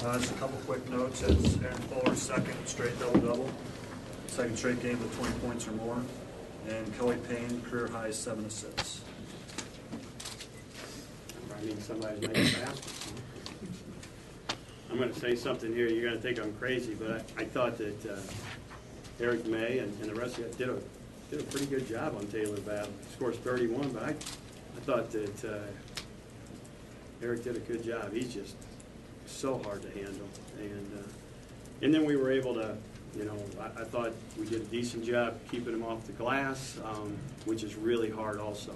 Just a couple quick notes. It's Aaron Fuller's second straight double-double, second straight game with 20 points or more, and Kelly Payne, career high 7 assists. I mean, somebody's making baskets. I'm going to say something here. You're going to think I'm crazy, but I thought that Eric May and the rest of you did a pretty good job on Taylor Battle. He scores 31, but I thought that Eric did a good job. He's just so hard to handle, and then we were able to, I thought we did a decent job keeping him off the glass, which is really hard also.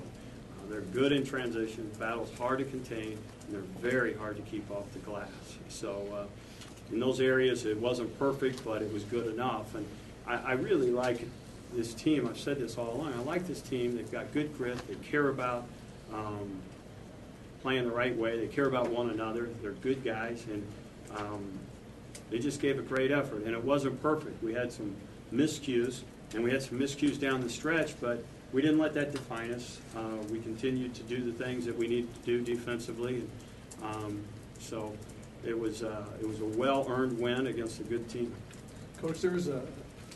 They're good in transition. Battle's hard to contain, and they're very hard to keep off the glass. So in those areas, it wasn't perfect, but it was good enough. And I really like this team. I've said this all along. I like this team. They've got good grit. They care about playing the right way. They care about one another. They're good guys, and they just gave a great effort. And it wasn't perfect. We had some miscues, and we had some miscues down the stretch, but we didn't let that define us. We continued to do the things that we needed to do defensively. So it was a well-earned win against a good team. Coach, you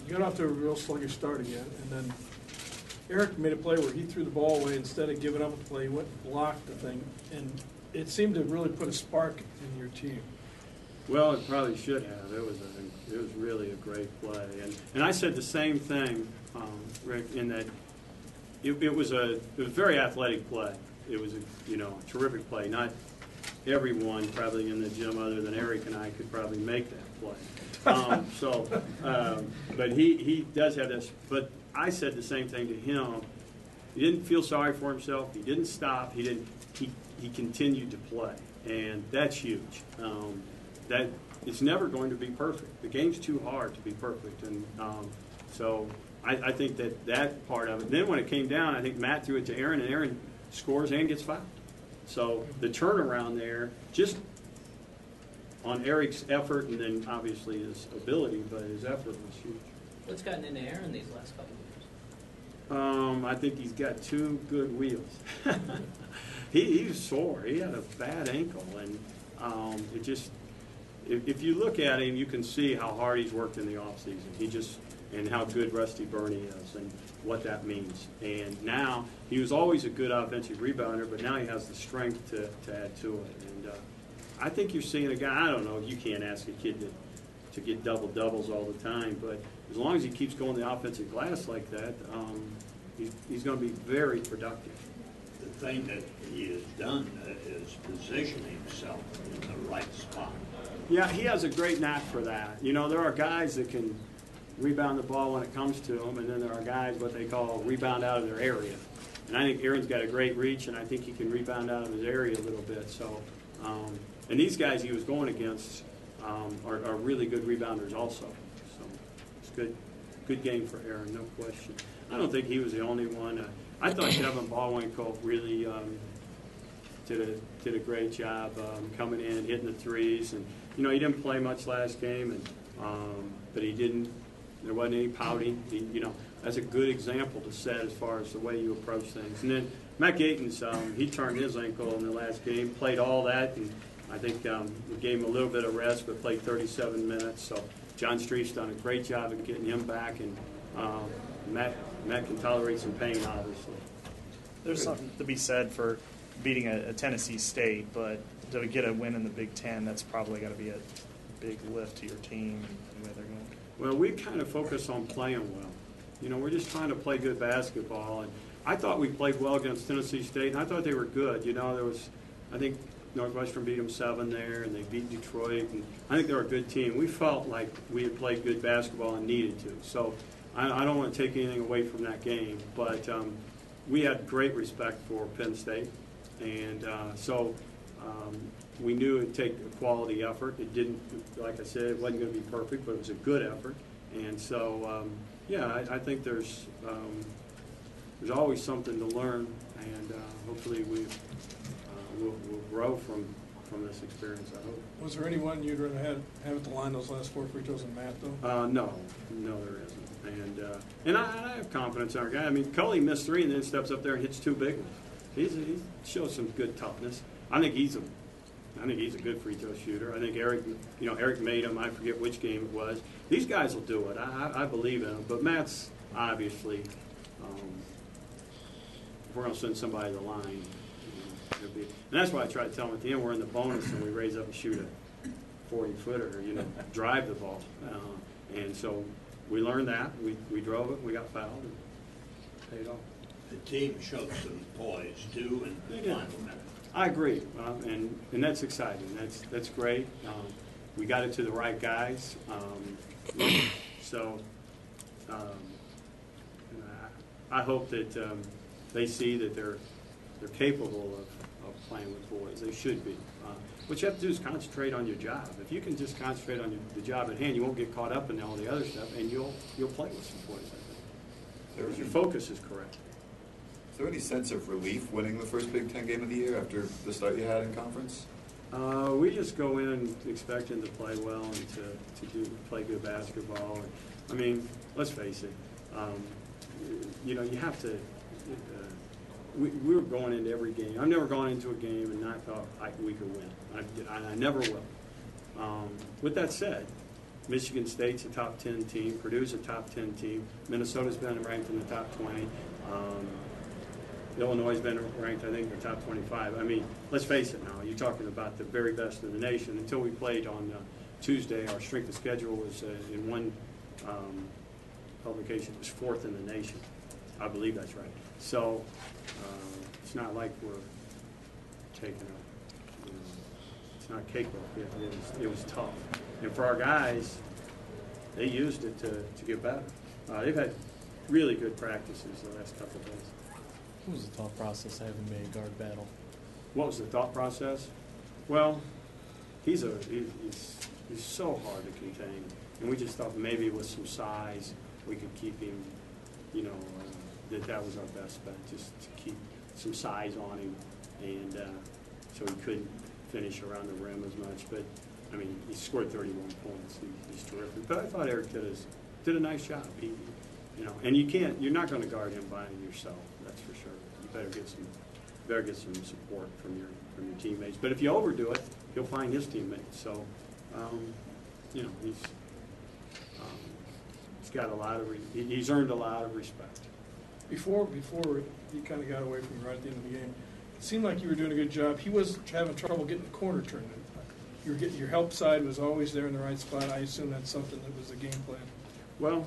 got off to a real sluggish start again, and then Eric made a play where he threw the ball away. Instead of giving up a play, he went and blocked the thing, and it seemed to really put a spark in your team. Well, it probably should have. It was really a great play, and I said the same thing, Rick, in that it was a very athletic play. It was a terrific play. Not everyone probably in the gym other than Eric and I could probably make that play. But he does have this. But I said the same thing to him. He didn't feel sorry for himself. He didn't stop. He continued to play, and that's huge. That it's never going to be perfect. The game's too hard to be perfect, and so I think that part of it. Then when it came down, I think Matt threw it to Aaron, and Aaron scores and gets fouled. So the turnaround there, just on Eric's effort, and then obviously his ability, but his effort was huge. What's gotten into Aaron these last couple of years? I think he's got 2 good wheels. He was sore. He had a bad ankle, and it just, if you look at him, you can see how hard he's worked in the offseason. And how good Rusty Burney is and what that means. And now, he was always a good offensive rebounder, but now he has the strength to add to it. And I think you're seeing a guy, I don't know, you can't ask a kid to get double-doubles all the time, but as long as he keeps going the offensive glass like that, he's going to be very productive. The thing that he has done is positioning himself in the right spot. Yeah, he has a great knack for that. There are guys that can rebound the ball when it comes to them, and then there are guys what they call rebound out of their area. And I think Aaron's got a great reach, and I think he can rebound out of his area a little bit. So, and these guys he was going against are really good rebounders also. So it's good game for Aaron, no question. I don't think he was the only one. I thought Kevin Ballwinkle really did a great job coming in, hitting the threes, and he didn't play much last game, and but he didn't. There wasn't any pouting. That's a good example to set as far as the way you approach things. And then Matt Gatens, he turned his ankle in the last game, played all that, and I think we gave him a little bit of rest, but played 37 minutes. So John Street's done a great job of getting him back, and Matt can tolerate some pain, obviously. There's something to be said for beating a Tennessee State, but to get a win in the Big Ten, that's probably got to be a big lift to your team and the way they're going. Well, we kind of focus on playing well. We're just trying to play good basketball. And I thought we played well against Tennessee State, and I thought they were good. I think Northwestern beat them 7 there, and they beat Detroit. And I think they're a good team. We felt like we had played good basketball and needed to. So I don't want to take anything away from that game. But we had great respect for Penn State. And so we knew it would take a quality effort. It didn't, like I said, it wasn't going to be perfect, but it was a good effort. And so, I think there's always something to learn, and hopefully we'll grow from this experience, I hope. Was there anyone you'd rather have at the line those last 4 free throws than Matt, though? No, there isn't. And I have confidence in our guy. I mean, Cully missed 3 and then steps up there and hits 2 big ones. He shows some good toughness. I think he's I think he's a good free throw shooter. I think Eric made him. I forget which game it was. These guys will do it. I believe in them. But Matt's obviously, if we're going to send somebody to the line, it'll be. And that's why I try to tell them at the end we're in the bonus and we raise up and shoot a 40-footer, drive the ball. And so we learned that. We drove it. We got fouled. And paid off. The team showed some poise, too, in the final minute. I agree, and that's exciting. That's great. We got it to the right guys. So I hope that they see that they're capable of playing with boys. They should be. What you have to do is concentrate on your job. If you can just concentrate on the job at hand, you won't get caught up in all the other stuff, and you'll play with some boys, I think. Your focus is correct. Is there any sense of relief winning the first Big Ten game of the year after the start you had in conference? We just go in expecting to play well and to play good basketball. And, I mean, let's face it. You have to. We were going into every game. I've never gone into a game and not thought we could win. I never will. With that said, Michigan State's a top 10 team. Purdue's a top 10 team. Minnesota's been ranked in the top 20. Illinois has been ranked, I think, in the top 25. I mean, let's face it now. You're talking about the very best in the nation. Until we played on Tuesday, our strength of schedule was, in one publication, it was 4th in the nation. I believe that's right. So it's not like we're taking it's not cakewalk. It was tough. And for our guys, they used it to get better. They've had really good practices the last couple of days. What was the thought process having made a guard battle? What was the thought process? Well, he's so hard to contain, and we just thought maybe with some size we could keep him, that was our best bet, just to keep some size on him, and so he couldn't finish around the rim as much. But I mean, he scored 31 points. He's terrific. But I thought Eric did a nice job. And you're not going to guard him by yourself. That's for sure. You better get some support from your teammates. But if you overdo it, he'll find his teammates. So, he's earned a lot of respect. Before he kind of got away from you right at the end of the game, it seemed like you were doing a good job. He was having trouble getting the corner turned in. Your help side was always there in the right spot. I assume that's something that was the game plan. Well,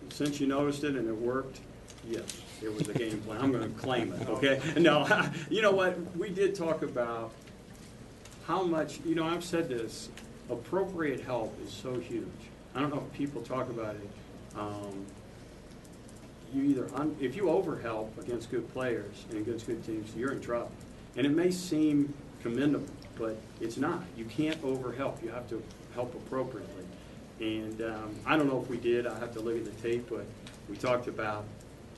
since you noticed it and it worked, yes, it was a game plan. I'm going to claim it, okay? No, you know what? We did talk about how much, I've said this, appropriate help is so huge. I don't know if people talk about it. If you overhelp against good players and against good teams, you're in trouble. And it may seem commendable, but it's not. You can't overhelp. You have to help appropriately. And I don't know if we did. I have to look at the tape, but we talked about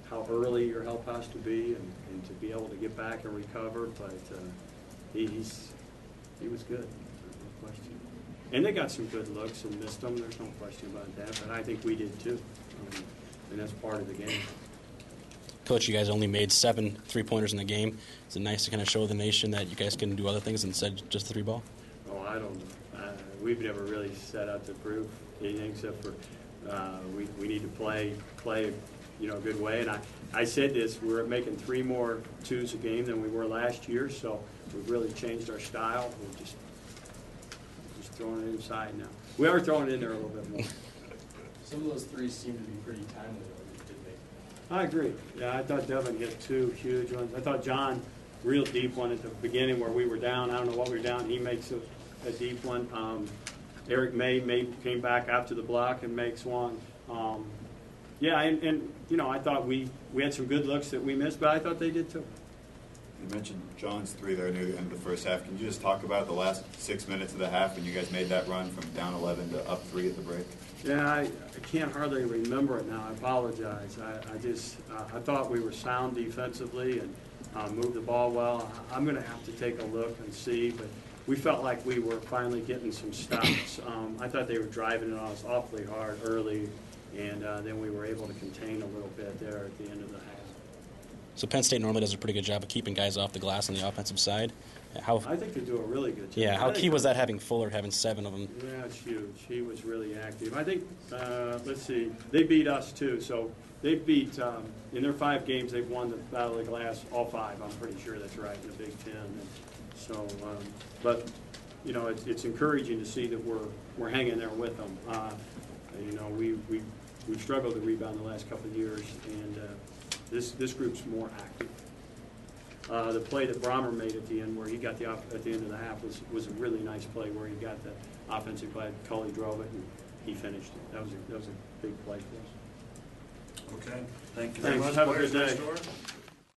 how early your help has to be and to be able to get back and recover. But he was good, no question. And they got some good looks and missed them. There's no question about that. But I think we did too, and that's part of the game. Coach, you guys only made 7 3-pointers in the game. Is it nice to kind of show the nation that you guys can do other things instead of just the 3-ball? Oh, I don't know. We've never really set out to prove anything except for we need to play a good way. And I said this, we're making 3 more 2s a game than we were last year, so we've really changed our style. We're just throwing it inside now. We are throwing it in there a little bit more. Some of those threes seem to be pretty timely, though, didn't they? I agree. Yeah, I thought Devin hit 2 huge ones. I thought John, real deep one at the beginning where we were down. I don't know what we were down. He makes a deep one. Eric May came back after the block and makes one. I thought we had some good looks that we missed, but I thought they did too. You mentioned John's 3 there near the end of the first half. Can you just talk about the last 6 minutes of the half when you guys made that run from down 11 to up 3 at the break? Yeah, I can't hardly remember it now. I apologize. I thought we were sound defensively and moved the ball well. I'm going to have to take a look and see, but we felt like we were finally getting some stops. I thought they were driving it on us awfully hard early, and then we were able to contain a little bit there at the end of the half. So Penn State normally does a pretty good job of keeping guys off the glass on the offensive side, How I think they do a really good job. yeah, how I think- key was that having Fuller having 7 of them? Yeah, it's huge. He was really active. I think, let's see, they beat us too. So they beat, in their 5 games, they've won the Battle of the Glass, all 5. I'm pretty sure that's right, in the Big Ten. And so, but, you know, it's encouraging to see that we're hanging there with them. You know, we've struggled to rebound the last couple of years, and this group's more active. The play that Brahmer made at the end, where he got at the end of the half, was a really nice play where he got the offensive play. Cully drove it and he finished it. That was a big play for us. Okay, thank you very Thanks. much. Have a Players good next day. door.